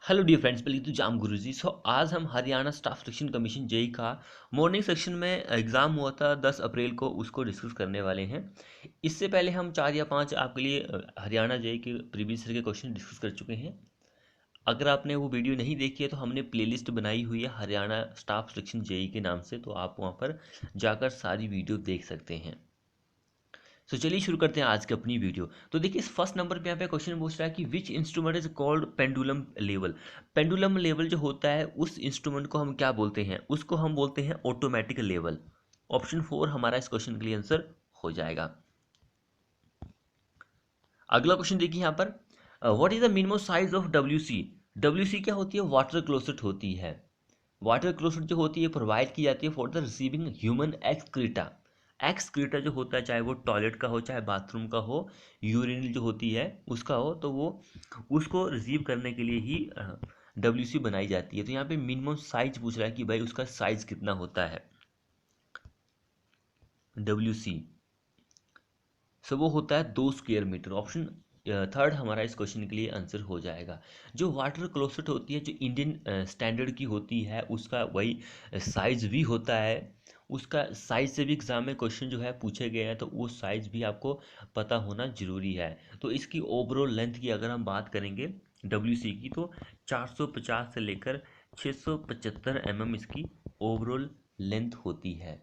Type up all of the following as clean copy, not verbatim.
Hello dear friends, welcome to Jam Guruji. आज हम Haryana staff selection commission JE का मॉर्निंग सेक्शन में एग्ज़ाम हुआ था 10 अप्रैल को, उसको डिस्कस करने वाले हैं। इससे पहले हम 4 या 5 आपके लिए हरियाणा जेई के प्रीवियस ईयर के क्वेश्चन डिस्कस कर चुके हैं। अगर आपने वो वीडियो नहीं देखी है तो हमने प्लेलिस्ट बनाई हुई है हरियाणा स्टाफ सिलेक्शन जेई के नाम से, तो आप वहाँ पर जाकर सारी वीडियो देख सकते हैं। तो चलिए शुरू करते हैं आज की अपनी वीडियो। तो देखिए, इस फर्स्ट नंबर पे यहाँ पे क्वेश्चन पूछ रहा है कि which instrument is called pendulum level. Pendulum level जो होता है उस इंस्ट्रूमेंट को हम क्या बोलते हैं, उसको हम बोलते हैं ऑटोमेटिक लेवल। ऑप्शन 4 हमारा इस क्वेश्चन के लिए आंसर हो जाएगा। अगला क्वेश्चन देखिए यहाँ पर, what is the minimum size of W C. W C क्या होती है? वाटर क्लोसेट होती है। वाटर क्लोसेट जो होती है प्रोवाइड की जाती है for the receiving human excreta. Excreta जो होता है, चाहे वो टॉयलेट का हो चाहे बाथरूम का हो, यूरिन जो होती है उसका हो, तो वो उसको रिसीव करने के लिए ही डब्ल्यू सी बनाई जाती है। तो यहाँ पे मिनिमम साइज पूछ रहा है कि भाई उसका साइज कितना होता है डब्ल्यू सी। सो वो होता है 2 स्क्वायर मीटर। ऑप्शन थर्ड हमारा इस क्वेश्चन के लिए आंसर हो जाएगा। जो वाटर क्लोसेट होती है, जो इंडियन स्टैंडर्ड की होती है, उसका वही साइज भी होता है। उसका साइज से भी एग्जाम में क्वेश्चन जो है पूछे गए हैं, तो वो साइज भी आपको पता होना जरूरी है। तो इसकी ओवरऑल लेंथ की अगर हम बात करेंगे डब्ल्यू सी की, तो 450 से लेकर 675 mm इसकी ओवरऑल लेंथ होती है।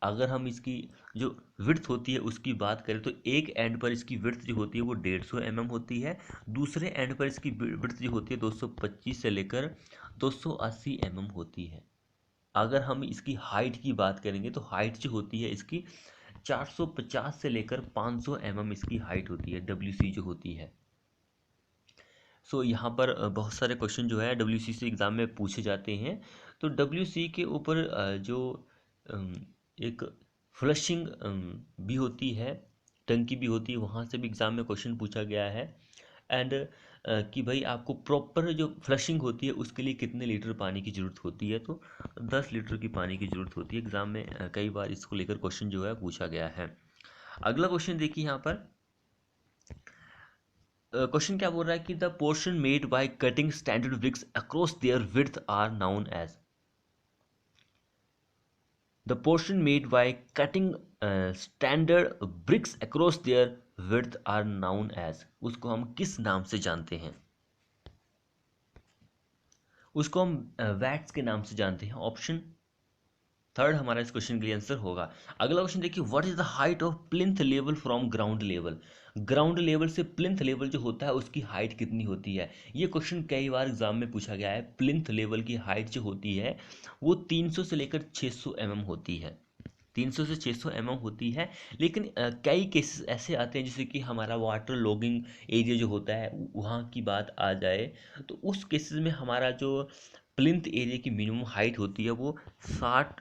अगर हम इसकी जो विड्थ होती है उसकी बात करें, तो एक एंड पर इसकी विड्थ जो होती है वो 150 mm होती है। दूसरे एंड पर इसकी विड्थ जो होती है 225 से लेकर 280 mm होती है। अगर हम इसकी हाइट की बात करेंगे तो हाइट जो होती है इसकी 450 से लेकर 500 mm इसकी हाइट होती है, डब्ल्यू सी जो होती है। सो यहाँ पर बहुत सारे क्वेश्चन जो है डब्ल्यू सी से एग्ज़ाम में पूछे जाते हैं। तो डब्ल्यू सी के ऊपर जो अम, एक फ्लशिंग भी होती है, टंकी भी होती है, वहाँ से भी एग्ज़ाम में क्वेश्चन पूछा गया है। एंड कि भाई आपको प्रॉपर जो फ्लशिंग होती है उसके लिए कितने लीटर पानी की ज़रूरत होती है, तो 10 लीटर की पानी की ज़रूरत होती है। एग्ज़ाम में कई बार इसको लेकर क्वेश्चन जो है पूछा गया है। अगला क्वेश्चन देखिए यहाँ पर, क्वेश्चन क्या बोल रहा है कि the portion made by cutting standard bricks across their width are known as. The portion made by cutting standard bricks across their width are known as, उसको हम किस नाम से जानते हैं? उसको हम वैट्स के नाम से जानते हैं। ऑप्शन थर्ड हमारा इस क्वेश्चन के लिए आंसर होगा। अगला क्वेश्चन देखिए, what is the height of plinth level from ground level. Ground level से प्लिंथ लेवल जो होता है उसकी हाइट कितनी होती है? ये क्वेश्चन कई बार एग्जाम में पूछा गया है। प्लिंथ लेवल की हाइट जो होती है वो 300 से लेकर 600 mm होती है। 300 से 600 mm होती है। लेकिन कई केसेस ऐसे आते हैं, जैसे कि हमारा वाटर लॉगिंग एरिया जो होता है वहाँ की बात आ जाए, तो उस केसेस में हमारा जो प्लिंथ एरिया की मिनिमम हाइट होती है वो 60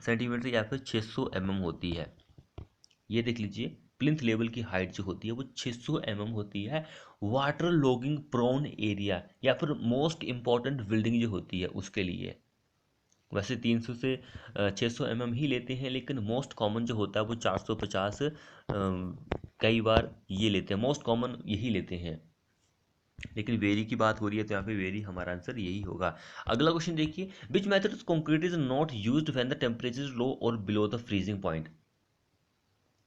सेंटीमीटर या फिर 600 mm होती है। ये देख लीजिए, प्लिंथ लेवल की हाइट जो होती है वो 600 mm होती है। वाटर लॉगिंग प्रोन एरिया या फिर मोस्ट इम्पॉर्टेंट बिल्डिंग जो होती है उसके लिए वैसे 300 से 600 mm ही लेते हैं, लेकिन मोस्ट कॉमन जो होता है वो 450 कई बार ये लेते हैं, मोस्ट कॉमन यही लेते हैं। लेकिन वेरी की बात हो रही है तो यहाँ पे वेरी हमारा आंसर यही होगा। अगला क्वेश्चन देखिए, which method of concrete is not used when the temperature is low और below the freezing point.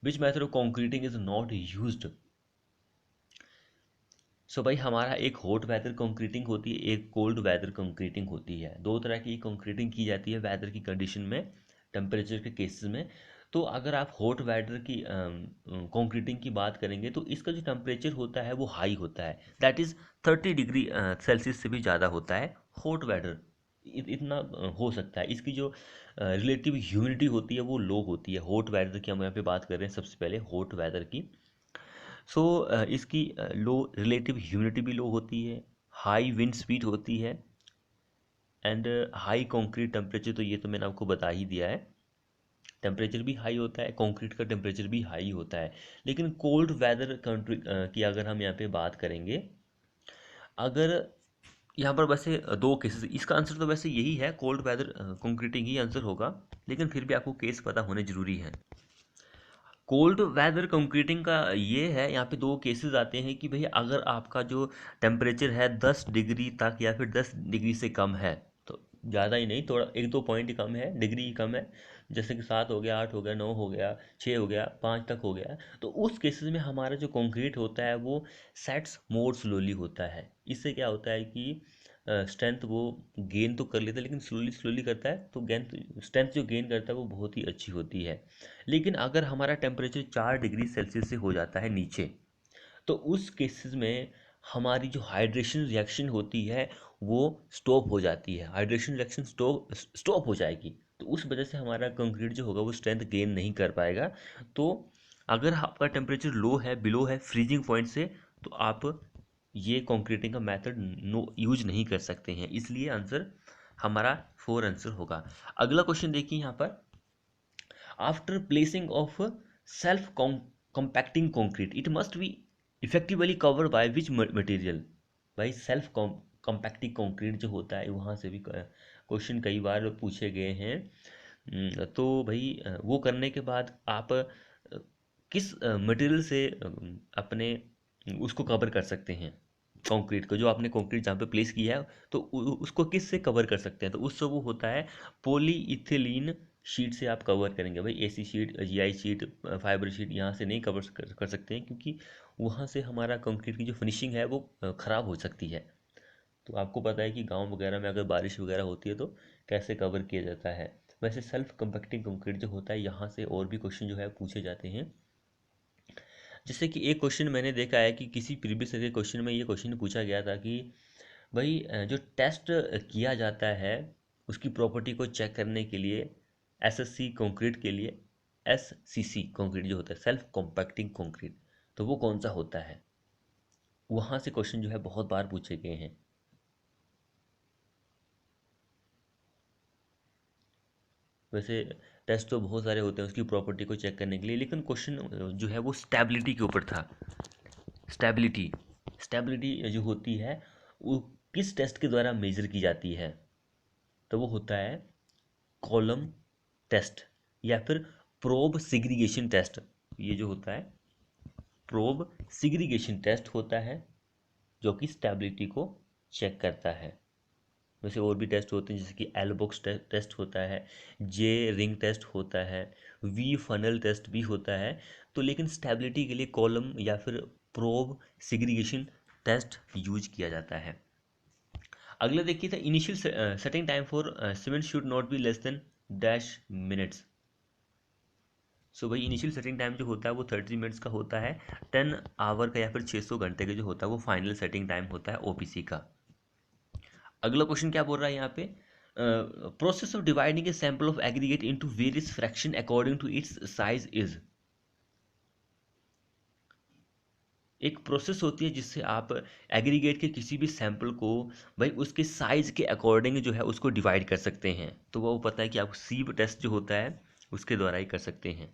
Which method of concreting is not used. So भाई, हमारा एक हॉट वेदर कंक्रीटिंग होती है, एक कोल्ड वेदर कंक्रीटिंग होती है। दो तरह की कंक्रीटिंग की जाती है वेदर की कंडीशन में, टेम्परेचर के केसेस में। तो अगर आप हॉट वेदर की कंक्रीटिंग की बात करेंगे तो इसका जो टेम्परेचर होता है वो हाई होता है, दैट इज़ 30 डिग्री सेल्सियस से भी ज़्यादा होता है हॉट वेदर। इतना हो सकता है। इसकी जो रिलेटिव ह्यूमिडिटी होती है वो लो होती है। हॉट वेदर की हम यहाँ पे बात कर रहे हैं सबसे पहले, हॉट वेदर की। सो इसकी लो रिलेटिव ह्यूमिडिटी भी लो होती है, हाई विंड स्पीड होती है, एंड हाई कंक्रीट टेम्परेचर, तो ये तो मैंने आपको बता ही दिया है। टेम्परेचर भी हाई होता है, कंक्रीट का टेम्परेचर भी हाई होता है। लेकिन कोल्ड वेदर कंट्री की अगर हम यहाँ पे बात करेंगे, अगर यहाँ पर वैसे दो केसेस, इसका आंसर तो वैसे यही है, कोल्ड वेदर कंक्रीटिंग ही आंसर होगा, लेकिन फिर भी आपको केस पता होने जरूरी है। कोल्ड वेदर कंक्रीटिंग का ये है, यहाँ पे दो केसेस आते हैं कि भाई अगर आपका जो टेम्परेचर है 10 डिग्री तक या फिर 10 डिग्री से कम है, तो ज़्यादा ही नहीं, थोड़ा एक दो पॉइंट ही कम है, डिग्री ही कम है, जैसे कि 7 हो गया, 8 हो गया, 9 हो गया, 6 हो गया, 5 तक हो गया, तो उस केसेस में हमारा जो कंक्रीट होता है वो सेट्स मोर स्लोली होता है। इससे क्या होता है कि स्ट्रेंथ वो गेन तो कर लेता है, लेकिन स्लोली स्लोली करता है, तो गेन स्ट्रेंथ जो गेन करता है वो बहुत ही अच्छी होती है। लेकिन अगर हमारा टेम्परेचर 4 डिग्री सेल्सियस से हो जाता है नीचे, तो उस केसेस में हमारी जो हाइड्रेशन रिएक्शन होती है वो स्टॉप हो जाती है, हाइड्रेशन रिएक्शन स्टॉप हो जाएगी, तो उस वजह से हमारा कंक्रीट जो होगा वो स्ट्रेंथ गेन नहीं कर पाएगा। तो अगर आपका टेम्परेचर लो है, बिलो है फ्रीजिंग पॉइंट से, तो आप ये कंक्रीटिंग का मेथड नो यूज नहीं कर सकते हैं, इसलिए आंसर हमारा 4 आंसर होगा। अगला क्वेश्चन देखिए यहाँ पर, after placing of self compacting concrete it must be effectively covered by which material। भाई सेल्फ कॉम्पैक्टिंग कंक्रीट जो होता है, वहाँ से भी क्वेश्चन कई बार पूछे गए हैं। तो भाई वो करने के बाद आप किस मटेरियल से अपने उसको कवर कर सकते हैं, कंक्रीट को, जो आपने कंक्रीट जहाँ पे प्लेस किया है, तो उसको किस से कवर कर सकते हैं, तो उससे वो होता है पॉलीइथिलीन शीट से आप कवर करेंगे। भाई AC sheet, GI sheet, fibre sheet यहाँ से नहीं कवर कर सकते हैं, क्योंकि वहाँ से हमारा कंक्रीट की जो फिनिशिंग है वो ख़राब हो सकती है। तो आपको पता है कि गांव वगैरह में अगर बारिश वगैरह होती है तो कैसे कवर किया जाता है। वैसे सेल्फ कंपैक्टिंग कंक्रीट जो होता है, यहाँ से और भी क्वेश्चन जो है पूछे जाते हैं। जैसे कि एक क्वेश्चन मैंने देखा है कि किसी प्रीवियस ईयर के क्वेश्चन में ये क्वेश्चन पूछा गया था कि भाई जो टेस्ट किया जाता है उसकी प्रॉपर्टी को चेक करने के लिए, एसएससी कंक्रीट के लिए एससीसी कंक्रीट जो होता है सेल्फ कॉम्पैक्टिंग कंक्रीट, तो वो कौन सा होता है, वहाँ से क्वेश्चन जो है बहुत बार पूछे गए हैं। वैसे टेस्ट तो बहुत सारे होते हैं उसकी प्रॉपर्टी को चेक करने के लिए, लेकिन क्वेश्चन जो है वो स्टेबिलिटी के ऊपर था। स्टेबिलिटी स्टेबिलिटी जो होती है वो किस टेस्ट के द्वारा मेजर की जाती है, तो वो होता है कॉलम टेस्ट या फिर प्रोब सिग्रीगेशन टेस्ट। ये जो होता है प्रोब सिग्रीगेशन टेस्ट होता है, जो कि स्टेबिलिटी को चेक करता है। वैसे और भी टेस्ट होते हैं, जैसे कि एल बॉक्स टेस्ट होता है, जे रिंग टेस्ट होता है, वी फनल टेस्ट भी होता है। तो लेकिन स्टेबिलिटी के लिए कॉलम या फिर प्रोब सिग्रीगेशन टेस्ट यूज किया जाता है। अगला देखिए था, initial setting time for cement should not be less than dash minutes. So भाई इनिशियल सेटिंग टाइम जो होता है वो 30 मिनट्स का होता है, 10 आवर का या फिर 600 घंटे का जो होता है वो फाइनल सेटिंग टाइम होता है ओपीसी का। अगला क्वेश्चन क्या बोल रहा है यहाँ पे, process of dividing a sample of aggregate into various fraction according to its size is. एक प्रोसेस होती है जिससे आप एग्रीगेट के किसी भी सैंपल को भाई उसके साइज के अकॉर्डिंग जो है उसको डिवाइड कर सकते हैं। तो वो पता है कि आप सीव टेस्ट जो होता है उसके द्वारा ही कर सकते हैं।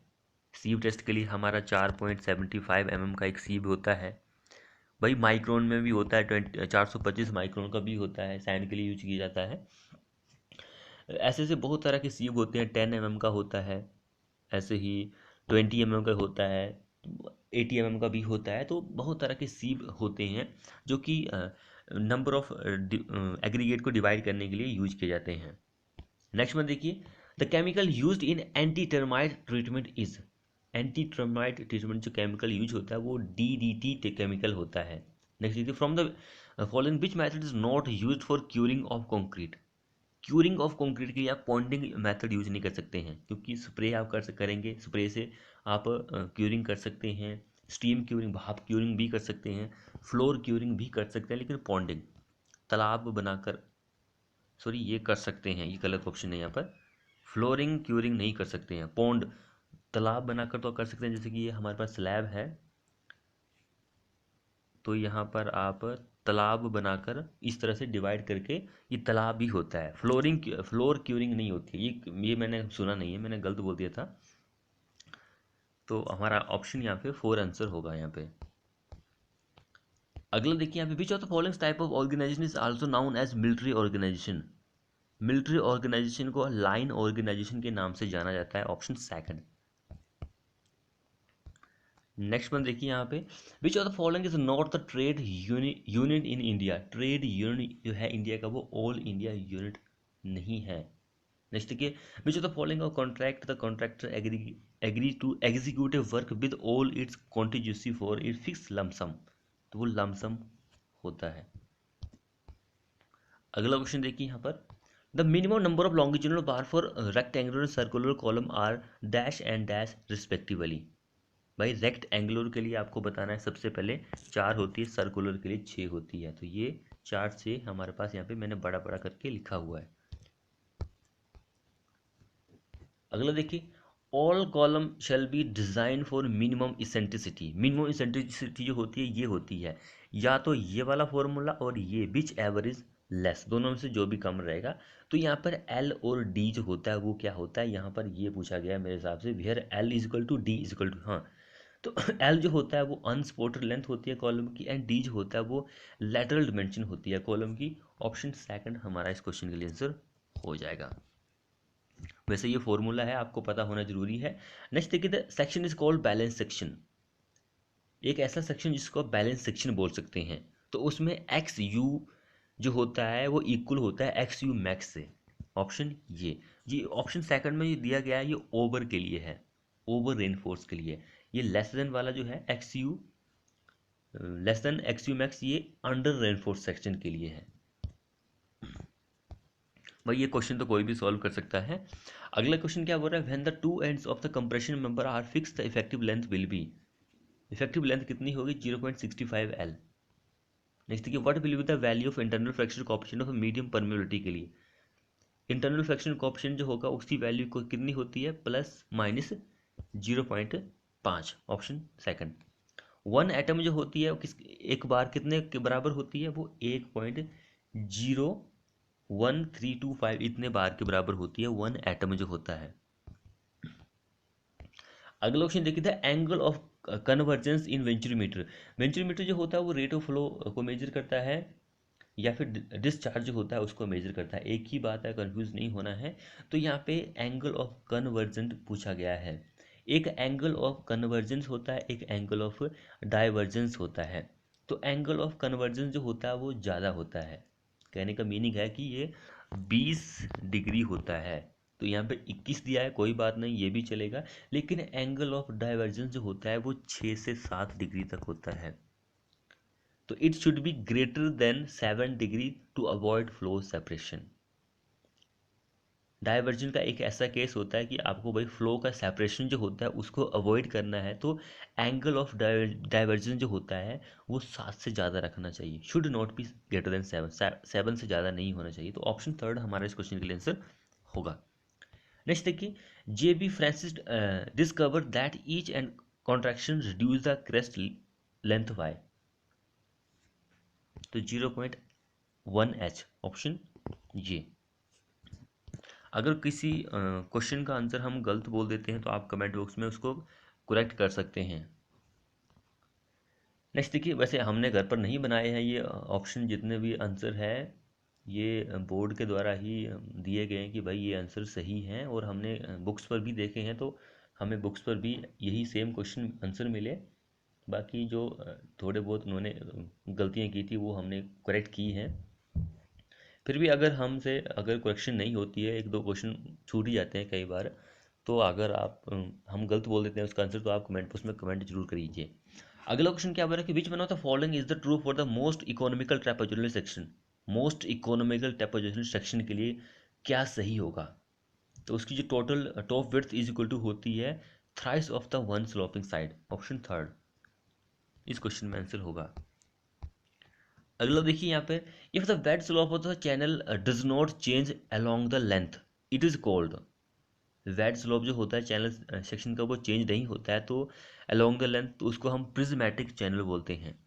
सीव टेस्ट के लिए हमारा 4.75 mm का एक सीव होता है। भाई माइक्रोन में भी होता है, 425 माइक्रोन का भी होता है, सैंड के लिए यूज किया जाता है। ऐसे ऐसे बहुत तरह के सीव होते हैं, 10 mm का होता है, ऐसे ही 20 mm का होता है, 80 mm का भी होता है। तो बहुत तरह के सीव होते हैं जो कि नंबर ऑफ एग्रीगेट को डिवाइड करने के लिए यूज किए जाते हैं। नेक्स्ट में देखिए, the chemical used in anti termite treatment is. Anti termite treatment जो केमिकल यूज होता है वो डीडीटी केमिकल होता है। नेक्स्ट देखिए, from the following which method is not used for curing of concrete. Curing of concrete के लिए आप पॉन्डिंग मेथड यूज नहीं कर सकते हैं, क्योंकि स्प्रे आप करेंगे, स्प्रे से आप क्यूरिंग कर सकते हैं, स्टीम क्यूरिंग, भाप क्यूरिंग भी कर सकते हैं, फ्लोर क्यूरिंग भी कर सकते हैं, लेकिन पॉन्डिंग तालाब बनाकर, सॉरी ये कर सकते हैं, ये गलत ऑप्शन है यहाँ पर, फ्लोरिंग क्यूरिंग नहीं कर सकते हैं। पॉन्ड तालाब बनाकर तो कर सकते हैं, जैसे कि ये हमारे पास स्लैब है, तो यहाँ पर आप तालाब बनाकर इस तरह से डिवाइड करके ये तालाब भी होता है। फ्लोर क्यूरिंग नहीं होती है, ये मैंने सुना नहीं है, मैंने गलत बोल दिया था। तो हमारा ऑप्शन यहाँ पे 4 आंसर होगा यहाँ पे। अगला देखिए यहाँ पे, which of the following type of organisation is also known as military organisation. Military organisation को लाइन ऑर्गेनाइजेशन के नाम से जाना जाता है, ऑप्शन सेकंड। नेक्स्ट वन देखिए यहाँ पे, which of the following is not the trade unit in India. Trade unit जो है इंडिया का वो ऑल इंडिया यूनिट नहीं है। नेक्स्ट देखिए, which of the following of contract the contractor agree to executive work with all its contingency for it fix lump sum. तो वो lump sum होता है। अगला क्वेश्चन देखिए यहाँ पर, the minimum number of longitudinal bar for rectangular circular column are dash and dash respectively. भाई rectangular के लिए आपको बताना है सबसे पहले 4 होती है, सर्कुलर के लिए 6 होती है। तो ये 4 से हमारे पास यहाँ पे मैंने बड़ा बड़ा करके लिखा हुआ है। अगला देखिए, all column shall be design for minimum eccentricity. Minimum eccentricity जो होती है ये होती है या तो ये वाला फॉर्मूला और ये विच एवरेज लेस, दोनों में से जो भी कम रहेगा। तो यहाँ पर एल और डी जो होता है वो क्या होता है, यहाँ पर ये पूछा गया है मेरे हिसाब से, where L is equal to D is equal to, हाँ तो एल जो होता है वो अनसपोर्टेड लेंथ होती है कॉलम की, एंड डी जो होता है वो लेटरल डिमेंशन होती है कॉलम की। ऑप्शन सेकंड हमारा इस क्वेश्चन के लिए आंसर हो जाएगा। वैसे ये फॉर्मूला है, आपको पता होना जरूरी है। नेक्स्ट देखिए, the section is called balance section. एक ऐसा सेक्शन जिसको आप बैलेंस सेक्शन बोल सकते हैं। तो उसमें एक्स यू जो होता है वो इक्वल होता है एक्स यू मैक्स से। ऑप्शन ये ऑप्शन सेकंड में ये दिया गया है, ये ओवर के लिए है, ओवर रेनफोर्स के लिए। ये लेस देन वाला जो है x you less than x you max, ये अंडर रेनफोर्स सेक्शन के लिए है। भाई ये क्वेश्चन तो कोई भी सॉल्व कर सकता है। अगला क्वेश्चन क्या बोल रहा है, when the two ends of the compression member are fix the effective length will be. Effective length कितनी होगी, 0.65 L। नेक्स्ट देखिए, what will be the value of internal fraction coefficient of medium permeability के लिए। Internal fraction coefficient जो होगा उसकी value को कितनी होती है, plus minus 0.5। Option second. One atom जो होती है वो किस एक बार कितने के बराबर होती है, वो 1.01325 इतने बार के बराबर होती है वन एटम जो होता है। अगला क्वेश्चन देखिए, the angle of convergence in venturimeter. Venturimeter जो होता है वो रेट ऑफ फ्लो को मेजर करता है या फिर डिस्चार्ज जो होता है उसको मेजर करता है, एक ही बात है, कंफ्यूज नहीं होना है। तो यहाँ पे एंगल ऑफ कन्वर्जेंट पूछा गया है। एक एंगल ऑफ कन्वर्जेंस होता है, एक एंगल ऑफ डाइवर्जेंस होता है। तो एंगल ऑफ कन्वर्जेंस जो होता है वो ज़्यादा होता है। कहने का मीनिंग है कि ये 20 डिग्री होता है। तो यहाँ पे 21 दिया है, कोई बात नहीं, ये भी चलेगा। लेकिन एंगल ऑफ डाइवर्जेंस जो होता है वो 6 से 7 डिग्री तक होता है। तो it should be greater than 7 degree to avoid flow separation. Diversion का एक ऐसा केस होता है कि आपको भाई फ्लो का सेपरेशन जो होता है उसको अवॉइड करना है, तो एंगल ऑफ डाइवर्जन जो होता है वो 7 से ज़्यादा रखना चाहिए, should not B greater than 7 से ज़्यादा नहीं होना चाहिए। तो ऑप्शन थर्ड हमारा इस क्वेश्चन के लिए आंसर होगा। नेक्स्ट देखिए, J B Francis discover that each end contraction reduce the crest length by. तो 0.1 H। ऑप्शन ये। अगर किसी क्वेश्चन का आंसर हम गलत बोल देते हैं तो आप कमेंट बॉक्स में उसको करेक्ट कर सकते हैं। नेक्स्ट देखिए, वैसे हमने घर पर नहीं बनाए हैं ये ऑप्शन, जितने भी आंसर है ये बोर्ड के द्वारा ही दिए गए हैं कि भाई ये आंसर सही हैं, और हमने बुक्स पर भी देखे हैं तो हमें बुक्स पर भी यही सेम क्वेश्चन आंसर मिले। बाकी जो थोड़े बहुत उन्होंने गलतियाँ की थी वो हमने करेक्ट की हैं। फिर भी अगर हमसे अगर क्वेश्चन नहीं होती है, एक दो क्वेश्चन छूट ही जाते हैं कई बार, तो अगर आप हम गलत बोल देते हैं उसका आंसर, तो आप कमेंट बॉक्स में कमेंट जरूर करिए। अगला क्वेश्चन क्या बोल रहा है कि which one of the following is the true for the most economical trapezoidal section. Most economical trapezoidal section के लिए क्या सही होगा। तो उसकी जो total top width is equal to होती है thrice of the one sloping side. Option third इस क्वेश्चन में आंसर होगा। अगला देखिए यहाँ पे, if the wet slope of the channel does not change along the length it is called. Wait slope जो होता है चैनल सेक्शन का वो चेंज नहीं होता है तो अलोंग द लेंथ, तो उसको हम प्रिज्मेटिक चैनल बोलते हैं।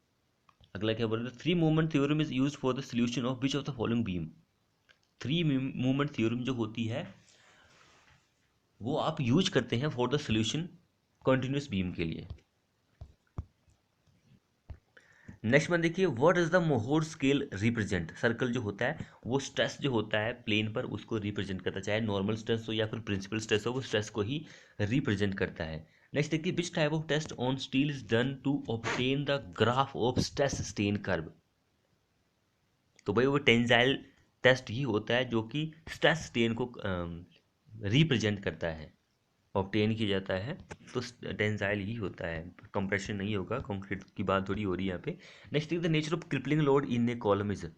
अगला क्या बोल रहे हैं, three movement theorem is use for the solution of which of the following beam. Three movement theorem जो होती है वो आप यूज करते हैं for the solution continuous beam के लिए। नेक्स्ट में देखिए, व्हाट इज द मोहर स्केल रिप्रेजेंट। सर्कल जो होता है वो स्ट्रेस जो होता है प्लेन पर उसको रिप्रेजेंट करता है, चाहे नॉर्मल स्ट्रेस हो या फिर प्रिंसिपल स्ट्रेस हो, वो स्ट्रेस को ही रिप्रेजेंट करता है। नेक्स्ट देखिए, which type of test on steel is done to obtain the graph of stress strain curve. तो भाई वो टेंजाइल टेस्ट ही होता है जो कि स्ट्रेस स्ट्रेन को रिप्रेजेंट करता है, ऑब्टेन किया जाता है। तो टेंजाइल ही होता है, कंप्रेशन नहीं होगा, कंक्रीट की बात थोड़ी हो रही है यहाँ पे। Next the nature of crippling load in A column is.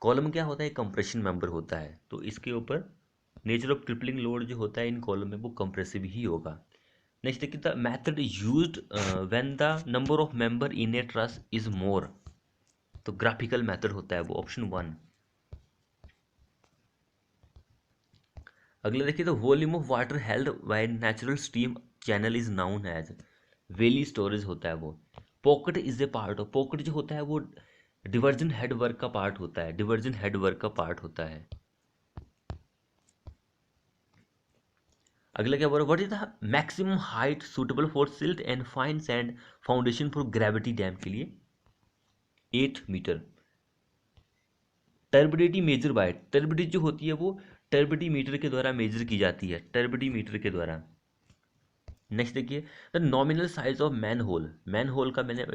Column क्या होता है, कंप्रेशन मेंबर होता है, तो इसके ऊपर नेचर ऑफ क्रिपलिंग लोड जो होता है इन कॉलम में वो कंप्रेसिव ही होगा। नेक्स्ट देखिए, the method used when the number of member in A truss is more. तो ग्राफिकल मेथड होता है वो, ऑप्शन 1। अगला देखिए, the volume of water held by natural stream channel is known as. Valley storage होता है वो। Pocket is a part of, pocket जो होता है वो डिवर्जन हेड वर्क का पार्ट होता है, डिवर्जन हेड वर्क का पार्ट होता है। अगला क्या बोल रहा है, what is the maximum height suitable for silt and fine sand foundation for gravity dam के लिए। 8 metre. Turbidity measure by, turbidity जो होती है वो टर्बिडी मीटर के द्वारा मेजर की जाती है, टर्बिडी मीटर के द्वारा। नेक्स्ट देखिए, the nominal size of manhole. Manhole का मैंने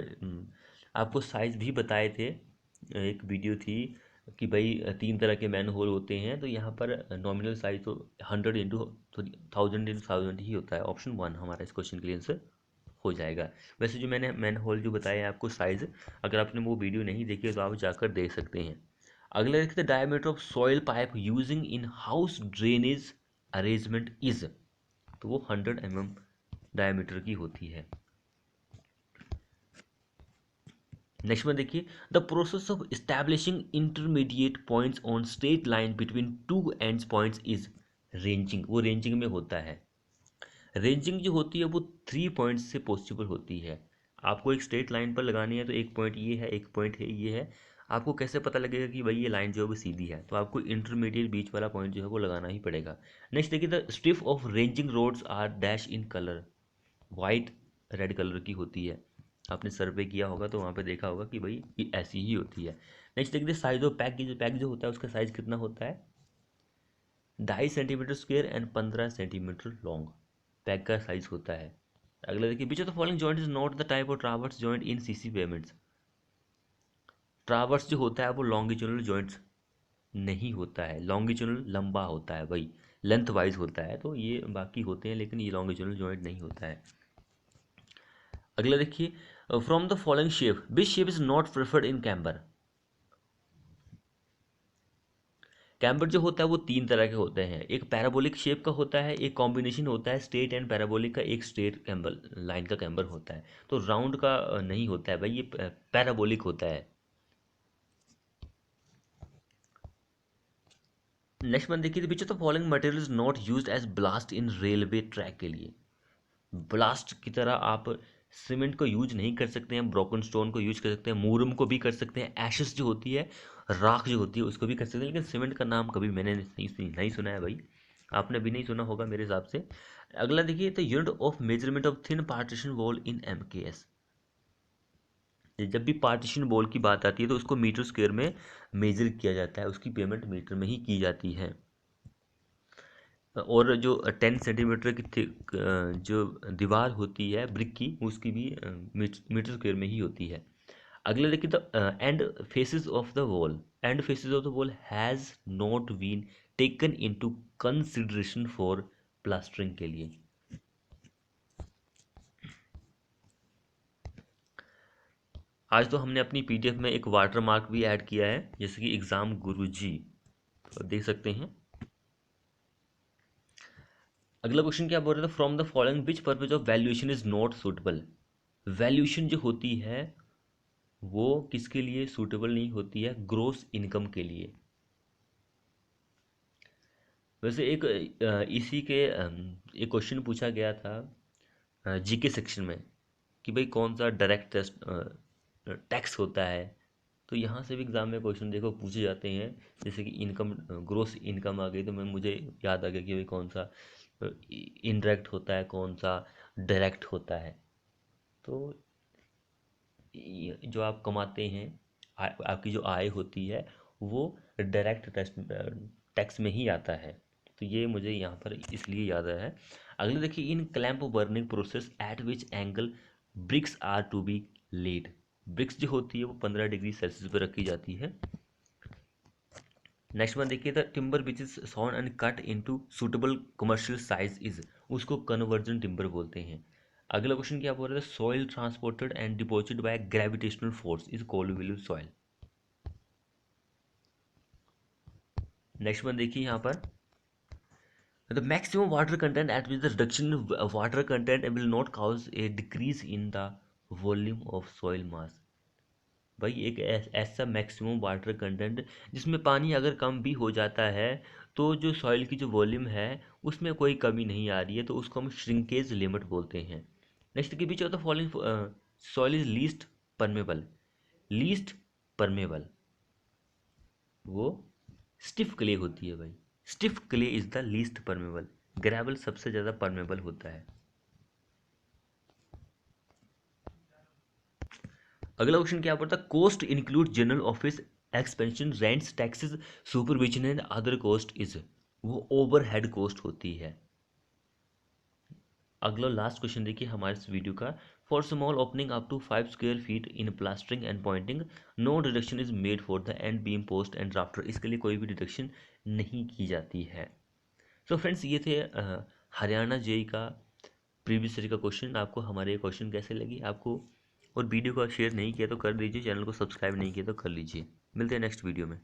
आपको साइज भी बताए थे, एक वीडियो थी कि भाई 3 तरह के मैन होल होते हैं, तो यहाँ पर नॉमिनल साइज तो 100 × 1000 × 1000 ही होता है। ऑप्शन 1 हमारा इस क्वेश्चन के लिए आंसर हो जाएगा। वैसे जो मैंने मैन होल जो बताया है आपको साइज, अगर आपने वो वीडियो नहीं देखी है तो आप जाकर देख सकते हैं। अगला देखते हैं, diameter of soil pipe using in house drainage arrangement is. तो वो 100 mm डायमीटर की होती है। नेक्स्ट में देखिए, the process of establishing intermediate points on straight line between two ends points is ranging. वो रेंजिंग में होता है। रेंजिंग जो होती है वो 3 पॉइंट्स से पॉसिबल होती है। आपको एक स्ट्रेट लाइन पर लगानी है, तो एक पॉइंट ये है, एक पॉइंट है ये है। आपको कैसे पता लगेगा कि भाई ये लाइन जो है वो सीधी है, तो आपको इंटरमीडिएट बीच वाला पॉइंट जो है वो लगाना ही पड़ेगा। नेक्स्ट देखिए, the strip of ranging rods are dash in colour. White red colour की होती है। आपने सर्वे किया होगा तो वहाँ पे देखा होगा कि भाई ये ऐसी ही होती है। नेक्स्ट देखिए, साइज ऑफ पैक, जो पैक जो होता है उसका साइज कितना होता है, 2.5 centimetre square and 15 centimetre long pack का साइज होता है। अगला देखिए, which of the following joint is not the type of traverse joint in CC payments. Traverse जो होता है वो लॉन्गिट्यूडनल जॉइंट्स नहीं होता है, लॉन्गिट्यूडनल लंबा होता है भाई, लेंथ वाइज होता है, तो ये बाकी होते हैं लेकिन ये लॉन्गिट्यूडनल जॉइंट नहीं होता है। अगला देखिए, from the following shape which shape is not preferred in camber. Camber जो होता है वो 3 तरह के होते हैं, एक पैराबोलिक शेप का होता है, एक कॉम्बिनेशन होता है स्ट्रेट एंड पैराबोलिक का, एक स्ट्रेट कैम्बर लाइन का कैम्बर होता है। तो राउंड का नहीं होता है भाई, ये पैराबोलिक होता है। नेक्स्ट वन देखिए, which of the following material is not used as ballast in railway track के लिए। ब्लास्ट की तरह आप सीमेंट को यूज नहीं कर सकते हैं, ब्रोकन स्टोन को यूज कर सकते हैं, मूरम को भी कर सकते हैं, एशेस जो होती है, राख जो होती है उसको भी कर सकते हैं, लेकिन सीमेंट का नाम कभी मैंने नहीं सुना है भाई, आपने भी नहीं सुना होगा मेरे हिसाब से। अगला देखिए, the unit of measurement of thin partition wall in MKS। जब भी पार्टीशन वॉल की बात आती है तो उसको मीटर स्क्वायर में मेजर किया जाता है, उसकी पेमेंट मीटर में ही की जाती है। और जो 10 सेंटीमीटर की जो दीवार होती है ब्रिक की, उसकी भी मीटर स्क्वायर में ही होती है। अगले देखिए, the end faces of the wall, end faces of the wall has not been taken into consideration for plastering के लिए। आज तो हमने अपनी PDF में एक वाटर मार्क भी ऐड किया है, जैसे कि एग्ज़ाम गुरुजी, तो देख सकते हैं। अगला क्वेश्चन क्या बोल रहा था, from the following which purpose of valuation is not suitable. Valuation जो होती है वो किसके लिए सूटेबल नहीं होती है, ग्रोस इनकम के लिए। वैसे एक इसी के एक क्वेश्चन पूछा गया था GK सेक्शन में कि भाई कौन सा डायरेक्ट टैक्स होता है। तो यहाँ से भी एग्जाम में क्वेश्चन देखो पूछे जाते हैं, जैसे कि इनकम, ग्रोस इनकम आ गई तो मैं मुझे याद आ गया कि भाई कौन सा इनडायरेक्ट होता है, कौन सा डायरेक्ट होता है। तो जो आप कमाते हैं, आपकी जो आय होती है वो डायरेक्ट टैक्स में ही आता है। तो ये मुझे यहाँ पर इसलिए याद है। अगले देखिए, in clamp burning process at which angle bricks are to be laid. Bricks जो होती है वो 15 डिग्री सेल्सियस पर रखी जाती है। नेक्स्ट वन देखिए, the timber which is sawn and cut into suitable commercial size is, उसको कन्वर्जन टिम्बर बोलते हैं। अगला क्वेश्चन क्या बोल रहा है, soil transported and deposited by gravitational force is colluvial soil. Next one देखिए यहाँ पर, the maximum water content at which the reduction in water content will not cause a decrease in the volume of soil mass। भाई एक ऐसा maximum water content जिसमें पानी अगर कम भी हो जाता है तो जो सॉइल की जो वॉल्यूम है उसमें कोई कमी नहीं आ रही है, तो उसको हम श्रिंकेज लिमिट बोलते हैं। नेक्स्ट के which of the following soil is least permeable. Least permeable वो स्टिफ क्ले होती है भाई। Stiff clay is the least permeable. Gravel सबसे ज़्यादा परमेबल होता है। अगला क्वेश्चन क्या पड़ता है, cost include general office expansion rents taxes supervision and other cost is, वो ओवरहेड कोस्ट होती है। अगला लास्ट क्वेश्चन देखिए हमारे इस वीडियो का, for small opening up to 5 square feet in plastering and pointing no deduction is made for the end beam post and rafter, इसके लिए कोई भी डिडक्शन नहीं की जाती है। सो फ्रेंड्स, ये थे हरियाणा जेई का प्रीवियस ईयर का क्वेश्चन। आपको हमारे ये क्वेश्चन कैसे लगी आपको, और वीडियो को शेयर नहीं किया तो कर दीजिए, चैनल को सब्सक्राइब नहीं किया तो कर लीजिए। मिलते हैं नेक्स्ट वीडियो में।